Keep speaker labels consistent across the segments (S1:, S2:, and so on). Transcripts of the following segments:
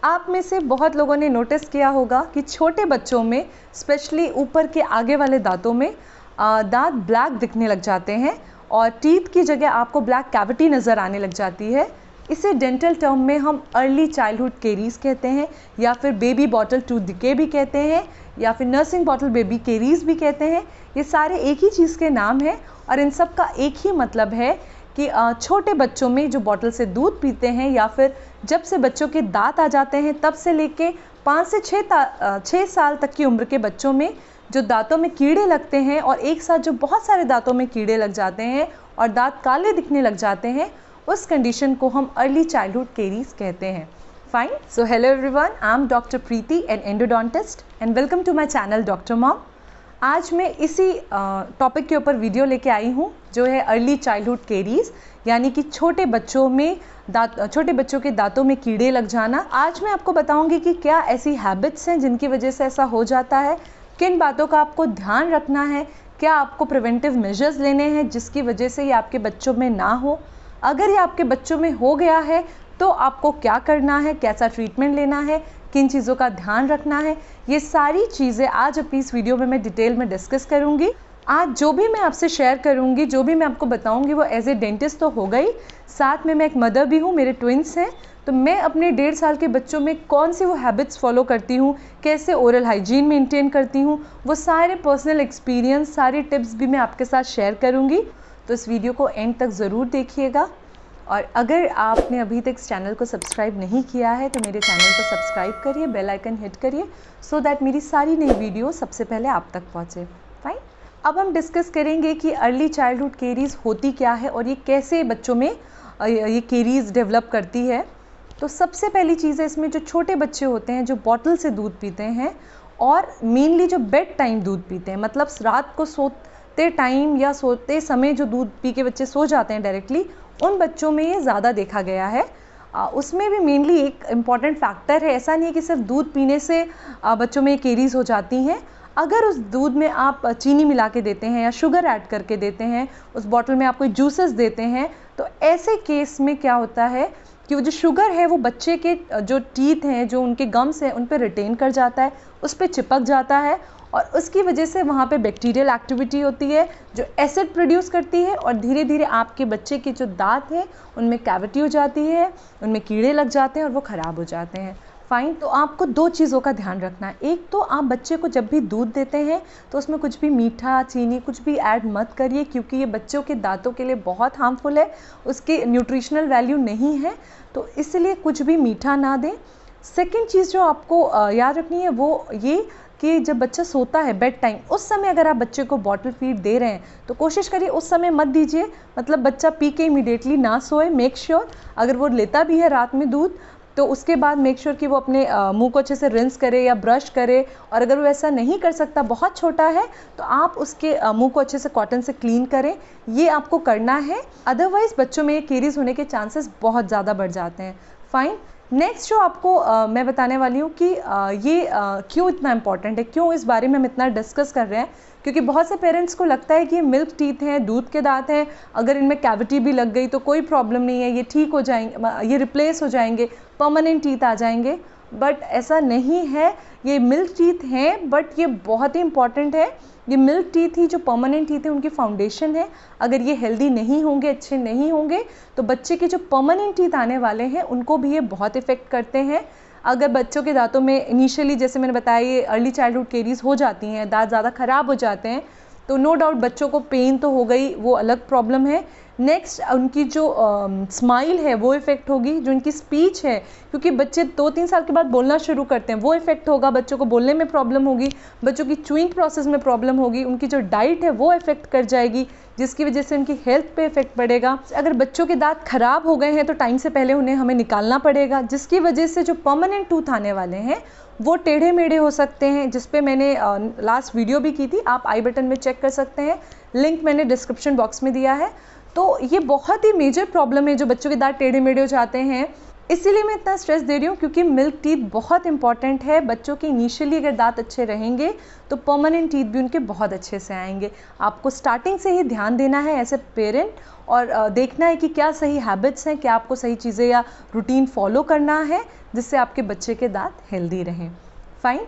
S1: आप में से बहुत लोगों ने नोटिस किया होगा कि छोटे बच्चों में स्पेशली ऊपर के आगे वाले दांतों में दांत ब्लैक दिखने लग जाते हैं और टीथ की जगह आपको ब्लैक कैविटी नज़र आने लग जाती है। इसे डेंटल टर्म में हम अर्ली चाइल्डहुड केरीज कहते हैं या फिर बेबी बॉटल टूथ डिके भी कहते हैं या फिर नर्सिंग बॉटल बेबी केरीज भी कहते हैं। ये सारे एक ही चीज़ के नाम हैं और इन सब का एक ही मतलब है कि छोटे बच्चों में जो बॉटल से दूध पीते हैं या फिर जब से बच्चों के दांत आ जाते हैं तब से लेके 5 से 6 साल तक की उम्र के बच्चों में जो दांतों में कीड़े लगते हैं और एक साथ जो बहुत सारे दांतों में कीड़े लग जाते हैं और दांत काले दिखने लग जाते हैं, उस कंडीशन को हम अर्ली चाइल्डहुड केरीज कहते हैं। Fine, so hello everyone, I am doctor Preeti, an endodontist, and welcome to my channel doctor mom. आज मैं इसी टॉपिक के ऊपर वीडियो लेके आई हूँ जो है अर्ली चाइल्डहुड केरीज, यानी कि छोटे बच्चों के दांतों में कीड़े लग जाना। आज मैं आपको बताऊंगी कि क्या ऐसी हैबिट्स हैं जिनकी वजह से ऐसा हो जाता है, किन बातों का आपको ध्यान रखना है, क्या आपको प्रिवेंटिव मेजर्स लेने हैं जिसकी वजह से ये आपके बच्चों में ना हो। अगर ये आपके बच्चों में हो गया है तो आपको क्या करना है, कैसा ट्रीटमेंट लेना है, किन चीज़ों का ध्यान रखना है, ये सारी चीज़ें आज अपनी इस वीडियो में मैं डिटेल में डिस्कस करूँगी। आज जो भी मैं आपसे शेयर करूँगी, जो भी मैं आपको बताऊँगी वो एज ए डेंटिस्ट तो हो गई, साथ में मैं एक मदर भी हूँ, मेरे ट्विंस हैं, तो मैं अपने 1.5 साल के बच्चों में कौन सी वो हैबिट्स फॉलो करती हूँ, कैसे ओरल हाइजीन मेंटेन करती हूँ, वो सारे पर्सनल एक्सपीरियंस, सारे टिप्स भी मैं आपके साथ शेयर करूँगी। तो इस वीडियो को एंड तक ज़रूर देखिएगा। और अगर आपने अभी तक इस चैनल को सब्सक्राइब नहीं किया है तो मेरे चैनल को सब्सक्राइब करिए, बेल आइकन हिट करिए सो दैट मेरी सारी नई वीडियो सबसे पहले आप तक पहुँचे। फाइन, अब हम डिस्कस करेंगे कि अर्ली चाइल्डहुड केरीज होती क्या है और ये कैसे बच्चों में ये केरीज डेवलप करती है। तो सबसे पहली चीज़ है इसमें जो छोटे बच्चे होते हैं जो बॉटल से दूध पीते हैं और मेनली जो बेड टाइम दूध पीते हैं, मतलब रात को सोते टाइम या सोते समय जो दूध पी के बच्चे सो जाते हैं डायरेक्टली, उन बच्चों में ये ज़्यादा देखा गया है। उसमें भी मेनली एक इम्पॉर्टेंट फैक्टर है, ऐसा नहीं है कि सिर्फ दूध पीने से बच्चों में केरीज हो जाती हैं। अगर उस दूध में आप चीनी मिला के देते हैं या शुगर ऐड करके देते हैं, उस बॉटल में आप कोई जूसेस देते हैं, तो ऐसे केस में क्या होता है कि वो जो शुगर है वो बच्चे के जो टीथ हैं, जो उनके गम्स हैं, उन पर रिटेन कर जाता है, उस पर चिपक जाता है और उसकी वजह से वहाँ पे बैक्टीरियल एक्टिविटी होती है जो एसिड प्रोड्यूस करती है और धीरे धीरे आपके बच्चे के जो दांत हैं उनमें कैविटी हो जाती है, उनमें कीड़े लग जाते हैं और वो ख़राब हो जाते हैं। फाइन, तो आपको 2 चीज़ों का ध्यान रखना है। एक तो आप बच्चे को जब भी दूध देते हैं तो उसमें कुछ भी मीठा, चीनी कुछ भी ऐड मत करिए, क्योंकि ये बच्चों के दांतों के लिए बहुत हार्मफुल है, उसकी न्यूट्रिशनल वैल्यू नहीं है, तो इसलिए कुछ भी मीठा ना दें। सेकेंड चीज़ जो आपको याद रखनी है वो ये कि जब बच्चा सोता है बेड टाइम, उस समय अगर आप बच्चे को बॉटल फीड दे रहे हैं तो कोशिश करिए उस समय मत दीजिए, मतलब बच्चा पी के इमीडिएटली ना सोए। मेक श्योर अगर वो लेता भी है रात में दूध तो उसके बाद मेक श्योर कि वो अपने मुंह को अच्छे से रिंस करे या ब्रश करे, और अगर वो ऐसा नहीं कर सकता, बहुत छोटा है, तो आप उसके मुंह को अच्छे से कॉटन से क्लीन करें, ये आपको करना है। अदरवाइज़ बच्चों में केरीज होने के चांसेस बहुत ज़्यादा बढ़ जाते हैं। फाइन, नेक्स्ट जो आपको मैं बताने वाली हूँ कि ये क्यों इतना इम्पॉर्टेंट है, क्यों इस बारे में हम इतना डिस्कस कर रहे हैं, क्योंकि बहुत से पेरेंट्स को लगता है कि ये मिल्क टीथ हैं, दूध के दांत हैं, अगर इनमें कैविटी भी लग गई तो कोई प्रॉब्लम नहीं है, ये ठीक हो जाएंगे, ये रिप्लेस हो जाएंगे, परमानेंट टीथ आ जाएंगे। बट ऐसा नहीं है, ये मिल्क टीथ हैं बट ये बहुत ही इंपॉर्टेंट है। ये मिल्क टीथ ही जो परमानेंट टीथ है उनकी फाउंडेशन है। अगर ये हेल्दी नहीं होंगे, अच्छे नहीं होंगे, तो बच्चे के जो परमानेंट टीथ आने वाले हैं उनको भी ये बहुत इफ़ेक्ट करते हैं। अगर बच्चों के दांतों में इनिशियली, जैसे मैंने बताया, ये अर्ली चाइल्डहुड केरीज हो जाती हैं, दांत ज़्यादा ख़राब हो जाते हैं, तो नो डाउट बच्चों को पेन तो हो गई, वो अलग प्रॉब्लम है। नेक्स्ट उनकी जो स्माइल है वो इफ़ेक्ट होगी, जो उनकी स्पीच है, क्योंकि बच्चे 2-3 साल के बाद बोलना शुरू करते हैं, वो इफ़ेक्ट होगा, बच्चों को बोलने में प्रॉब्लम होगी, बच्चों की च्यूइंग प्रोसेस में प्रॉब्लम होगी, उनकी जो डाइट है वो इफ़ेक्ट कर जाएगी, जिसकी वजह से उनकी हेल्थ पे इफ़ेक्ट पड़ेगा। अगर बच्चों के दांत ख़राब हो गए हैं तो टाइम से पहले उन्हें हमें निकालना पड़ेगा, जिसकी वजह से जो परमानेंट टूथ आने वाले हैं वो टेढ़े मेढ़े हो सकते हैं, जिस पे मैंने लास्ट वीडियो भी की थी, आप आई बटन में चेक कर सकते हैं, लिंक मैंने डिस्क्रिप्शन बॉक्स में दिया है। तो ये बहुत ही मेजर प्रॉब्लम है जो बच्चों के दांत टेढ़े मेढ़े हो जाते हैं। इसीलिए मैं इतना स्ट्रेस दे रही हूँ, क्योंकि मिल्क टीथ बहुत इंपॉर्टेंट है। बच्चों के इनिशियली अगर दांत अच्छे रहेंगे तो परमानेंट टीथ भी उनके बहुत अच्छे से आएंगे। आपको स्टार्टिंग से ही ध्यान देना है एज ए पेरेंट, और देखना है कि क्या सही हैबिट्स हैं, क्या आपको सही चीज़ें या रूटीन फॉलो करना है, जिससे आपके बच्चे के दांत हेल्दी रहें। फाइन।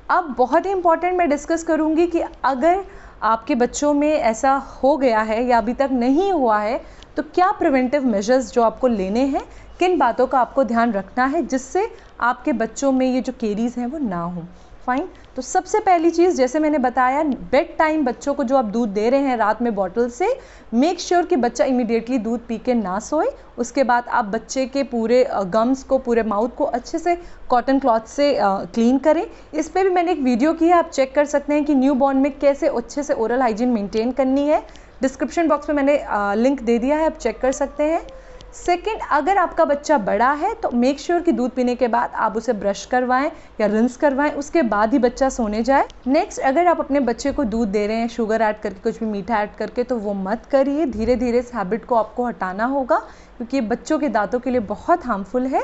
S1: अब बहुत ही इंपॉर्टेंट मैं डिस्कस करूँगी कि अगर आपके बच्चों में ऐसा हो गया है या अभी तक नहीं हुआ है तो क्या प्रिवेंटिव मेजर्स जो आपको लेने हैं, किन बातों का आपको ध्यान रखना है जिससे आपके बच्चों में ये जो केरीज़ हैं वो ना हो। फाइन। तो सबसे पहली चीज़, जैसे मैंने बताया, बेड टाइम बच्चों को जो आप दूध दे रहे हैं रात में बॉटल से, मेक श्योर कि बच्चा इमीडिएटली दूध पी के ना सोए। उसके बाद आप बच्चे के पूरे गम्स को, पूरे माउथ को अच्छे से कॉटन क्लॉथ से क्लीन करें। इस पर भी मैंने एक वीडियो की है, आप चेक कर सकते हैं कि न्यू बॉर्न में कैसे अच्छे से ओरल हाइजीन मेंटेन करनी है। डिस्क्रिप्शन बॉक्स में मैंने लिंक दे दिया है, आप चेक कर सकते हैं। सेकेंड, अगर आपका बच्चा बड़ा है तो मेक श्योर कि दूध पीने के बाद आप उसे ब्रश करवाएं या रिंस करवाएं, उसके बाद ही बच्चा सोने जाए। नेक्स्ट, अगर आप अपने बच्चे को दूध दे रहे हैं शुगर ऐड करके, कुछ भी मीठा ऐड करके, तो वो मत करिए। धीरे धीरे इस हैबिट को आपको हटाना होगा क्योंकि ये बच्चों के दांतों के लिए बहुत हार्मफुल है।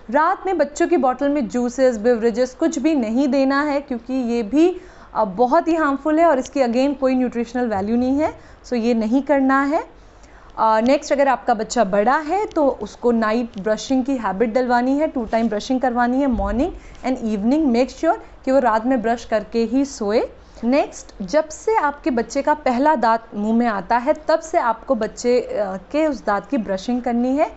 S1: रात में बच्चों की बॉटल में जूसेस, बेवरेजेस कुछ भी नहीं देना है क्योंकि ये भी बहुत ही हार्मफुल है और इसकी अगेन कोई न्यूट्रिशनल वैल्यू नहीं है, सो ये नहीं करना है। नेक्स्ट, अगर आपका बच्चा बड़ा है तो उसको नाइट ब्रशिंग की हैबिट डलवानी है, 2 टाइम ब्रशिंग करवानी है, morning and evening. Make sure कि वो रात में ब्रश करके ही सोए। नेक्स्ट, जब से आपके बच्चे का पहला दांत मुंह में आता है तब से आपको बच्चे के उस दांत की ब्रशिंग करनी है।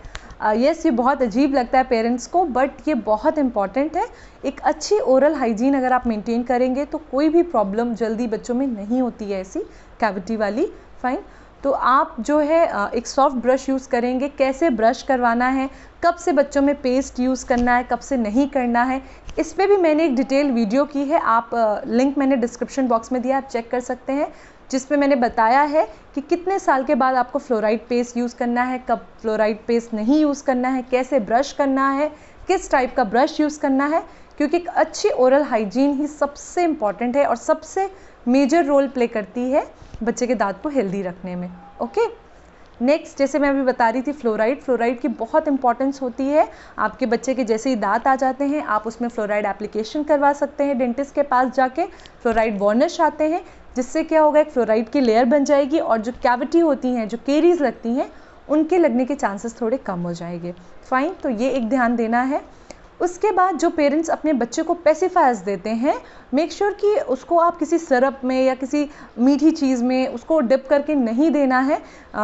S1: यस, ये बहुत अजीब लगता है पेरेंट्स को, बट ये बहुत इंपॉर्टेंट है। एक अच्छी ओरल हाइजीन अगर आप मेंटेन करेंगे तो कोई भी प्रॉब्लम जल्दी बच्चों में नहीं होती है ऐसी कैविटी वाली। फाइन। तो आप जो है एक सॉफ्ट ब्रश यूज़ करेंगे। कैसे ब्रश करवाना है, कब से बच्चों में पेस्ट यूज़ करना है, कब से नहीं करना है, इस पे भी मैंने एक डिटेल वीडियो की है। आप लिंक मैंने डिस्क्रिप्शन बॉक्स में दिया, आप चेक कर सकते हैं, जिसमें मैंने बताया है कि कितने साल के बाद आपको फ्लोराइड पेस्ट यूज़ करना है, कब फ्लोराइड पेस्ट नहीं यूज़ करना है, कैसे ब्रश करना है, किस टाइप का ब्रश यूज़ करना है, क्योंकि एक अच्छी ओरल हाइजीन ही सबसे इम्पॉर्टेंट है और सबसे मेजर रोल प्ले करती है बच्चे के दांत को हेल्दी रखने में। ओके। नेक्स्ट, जैसे मैं अभी बता रही थी, फ्लोराइड की बहुत इंपॉर्टेंस होती है। आपके बच्चे के जैसे ही दांत आ जाते हैं आप उसमें फ्लोराइड एप्लीकेशन करवा सकते हैं डेंटिस्ट के पास जाके। फ्लोराइड वार्निश आते हैं, जिससे क्या होगा, एक फ्लोराइड की लेयर बन जाएगी और जो कैविटी होती हैं, जो केरीज लगती हैं, उनके लगने के चांसेस थोड़े कम हो जाएंगे। फाइन। तो ये एक ध्यान देना है। उसके बाद जो पेरेंट्स अपने बच्चे को पेसिफायर्स देते हैं, मेक श्योर कि उसको आप किसी सिरप में या किसी मीठी चीज़ में उसको डिप करके नहीं देना है,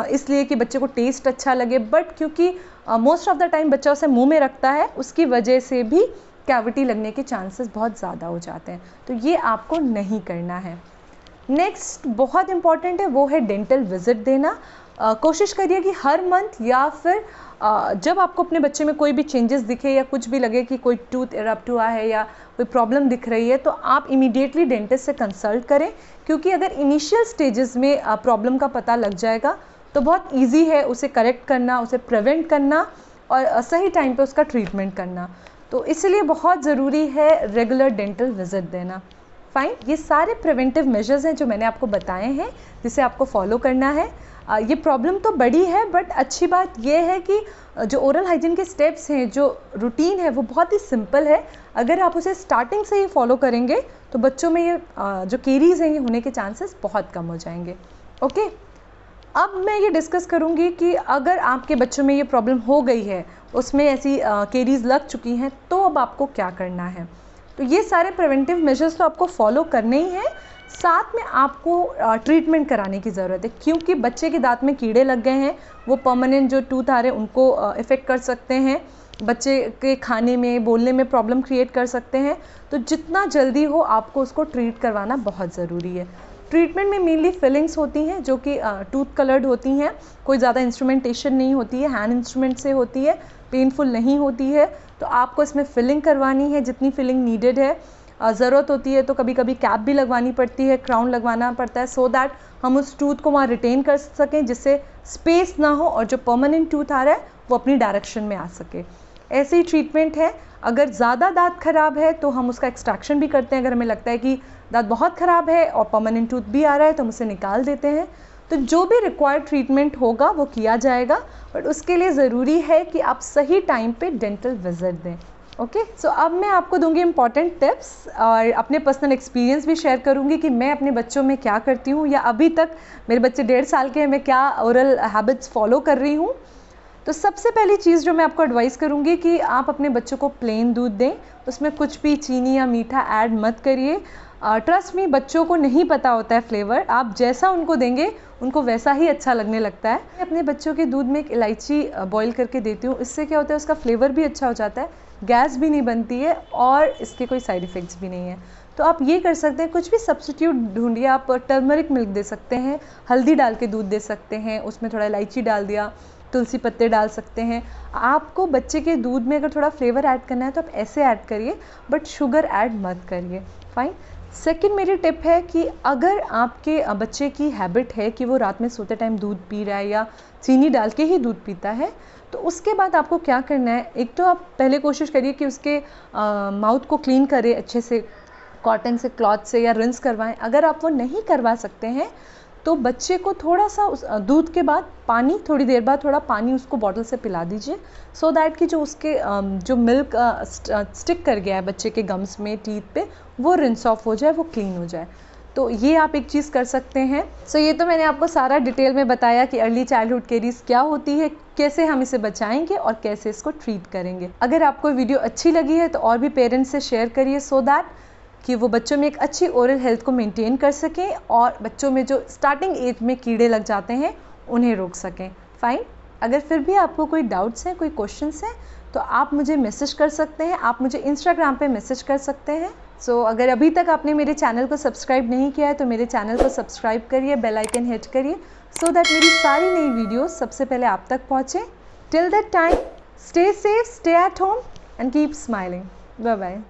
S1: इसलिए कि बच्चे को टेस्ट अच्छा लगे, बट क्योंकि मोस्ट ऑफ द टाइम बच्चा उसे मुंह में रखता है, उसकी वजह से भी कैविटी लगने के चांसेस बहुत ज़्यादा हो जाते हैं। तो ये आपको नहीं करना है। नेक्स्ट, बहुत इंपॉर्टेंट है, वो है डेंटल विजिट देना। कोशिश करिए कि हर मंथ या फिर जब आपको अपने बच्चे में कोई भी चेंजेस दिखे या कुछ भी लगे कि कोई टूथ इरप्ट हुआ है या कोई प्रॉब्लम दिख रही है, तो आप इमीडिएटली डेंटिस्ट से कंसल्ट करें, क्योंकि अगर इनिशियल स्टेजेस में प्रॉब्लम का पता लग जाएगा तो बहुत इजी है उसे करेक्ट करना, उसे प्रिवेंट करना और सही टाइम पे उसका ट्रीटमेंट करना। तो इसलिए बहुत ज़रूरी है रेगुलर डेंटल विजिट देना। फाइन। ये सारे प्रिवेंटिव मेजर्स हैं जो मैंने आपको बताए हैं, जिसे आपको फॉलो करना है। ये प्रॉब्लम तो बड़ी है, बट अच्छी बात ये है कि जो ओरल हाइजीन के स्टेप्स हैं, जो रूटीन है, वो बहुत ही सिंपल है। अगर आप उसे स्टार्टिंग से ही फॉलो करेंगे तो बच्चों में ये जो केरीज हैं, ये होने के चांसेस बहुत कम हो जाएंगे। ओके। अब मैं ये डिस्कस करूँगी कि अगर आपके बच्चों में ये प्रॉब्लम हो गई है, उसमें ऐसी केरीज लग चुकी हैं, तो अब आपको क्या करना है। तो ये सारे प्रिवेंटिव मेजर्स तो आपको फॉलो करने ही हैं, साथ में आपको ट्रीटमेंट कराने की ज़रूरत है, क्योंकि बच्चे के दांत में कीड़े लग गए हैं, वो परमानेंट जो टूथ आ रहे हैं उनको इफ़ेक्ट कर सकते हैं, बच्चे के खाने में, बोलने में प्रॉब्लम क्रिएट कर सकते हैं। तो जितना जल्दी हो आपको उसको ट्रीट करवाना बहुत ज़रूरी है। ट्रीटमेंट में मेनली फिलिंग्स होती हैं जो कि टूथ कलर्ड होती हैं, कोई ज़्यादा इंस्ट्रूमेंटेशन नहीं होती है, हैंड इंस्ट्रूमेंट से होती है, पेनफुल नहीं होती है। तो आपको इसमें फिलिंग करवानी है जितनी फिलिंग नीडेड है। ज़रूरत होती है तो कभी कभी कैप भी लगवानी पड़ती है, क्राउन लगवाना पड़ता है, सो दैट हम उस टूथ को वहाँ रिटेन कर सकें, जिससे स्पेस ना हो और जो परमानेंट टूथ आ रहा है वो अपनी डायरेक्शन में आ सके। ऐसे ही ट्रीटमेंट है। अगर ज़्यादा दांत ख़राब है तो हम उसका एक्सट्रैक्शन भी करते हैं। अगर हमें लगता है कि दांत बहुत ख़राब है और परमानेंट टूथ भी आ रहा है तो हम उसे निकाल देते हैं। तो जो भी रिक्वायर्ड ट्रीटमेंट होगा वो किया जाएगा, बट उसके लिए ज़रूरी है कि आप सही टाइम पे डेंटल विजिट दें। ओके। सो अब मैं आपको दूंगी इम्पॉर्टेंट टिप्स और अपने पर्सनल एक्सपीरियंस भी शेयर करूंगी कि मैं अपने बच्चों में क्या करती हूँ, या अभी तक मेरे बच्चे 1.5 साल के हैं, मैं क्या ओरल हैबिट्स फॉलो कर रही हूँ। तो सबसे पहली चीज़ जो मैं आपको एडवाइस करूँगी कि आप अपने बच्चों को प्लेन दूध दें, उसमें कुछ भी चीनी या मीठा ऐड मत करिए। ट्रस्ट मी, बच्चों को नहीं पता होता है फ्लेवर, आप जैसा उनको देंगे उनको वैसा ही अच्छा लगने लगता है। मैं अपने बच्चों के दूध में एक इलायची बॉईल करके देती हूँ, इससे क्या होता है उसका फ्लेवर भी अच्छा हो जाता है, गैस भी नहीं बनती है और इसके कोई साइड इफ़ेक्ट्स भी नहीं है। तो आप ये कर सकते हैं, कुछ भी सब्स्टिट्यूट ढूंढिए। आप टर्मरिक मिल्क दे सकते हैं, हल्दी डाल के दूध दे सकते हैं, उसमें थोड़ा इलायची डाल दिया, तुलसी पत्ते डाल सकते हैं। आपको बच्चे के दूध में अगर थोड़ा फ्लेवर ऐड करना है तो आप ऐसे ऐड करिए, बट शुगर ऐड मत करिए। फाइन। सेकंड मेरी टिप है कि अगर आपके बच्चे की हैबिट है कि वो रात में सोते टाइम दूध पी रहा है या चीनी डाल के ही दूध पीता है, तो उसके बाद आपको क्या करना है, एक तो आप पहले कोशिश करिए कि उसके माउथ को क्लीन करें अच्छे से, कॉटन से, क्लॉथ से, या रिंस करवाएं। अगर आप वो नहीं करवा सकते हैं तो बच्चे को थोड़ा सा उस दूध के बाद पानी, थोड़ी देर बाद थोड़ा पानी उसको बॉटल से पिला दीजिए, सो दैट कि जो उसके जो मिल्क स्टिक कर गया है बच्चे के गम्स में, टीथ पे, वो रिंस ऑफ हो जाए, वो क्लीन हो जाए। तो ये आप एक चीज़ कर सकते हैं। सो ये तो मैंने आपको सारा डिटेल में बताया कि अर्ली चाइल्डहुड कैरीज क्या होती है, कैसे हम इसे बचाएंगे और कैसे इसको ट्रीट करेंगे। अगर आपको वीडियो अच्छी लगी है तो और भी पेरेंट्स से शेयर करिए, सो दैट कि वो बच्चों में एक अच्छी ओरल हेल्थ को मेंटेन कर सकें और बच्चों में जो स्टार्टिंग एज में कीड़े लग जाते हैं उन्हें रोक सकें। फाइन। अगर फिर भी आपको कोई डाउट्स हैं, कोई क्वेश्चंस हैं, तो आप मुझे मैसेज कर सकते हैं, आप मुझे इंस्टाग्राम पे मैसेज कर सकते हैं। सो अगर अभी तक आपने मेरे चैनल को सब्सक्राइब नहीं किया है तो मेरे चैनल को सब्सक्राइब करिए, बेल आइकन हिट करिए, सो दैट मेरी सारी नई वीडियोस सबसे पहले आप तक पहुँचें। Till that time, stay safe, stay at home and keep smiling. Bye bye.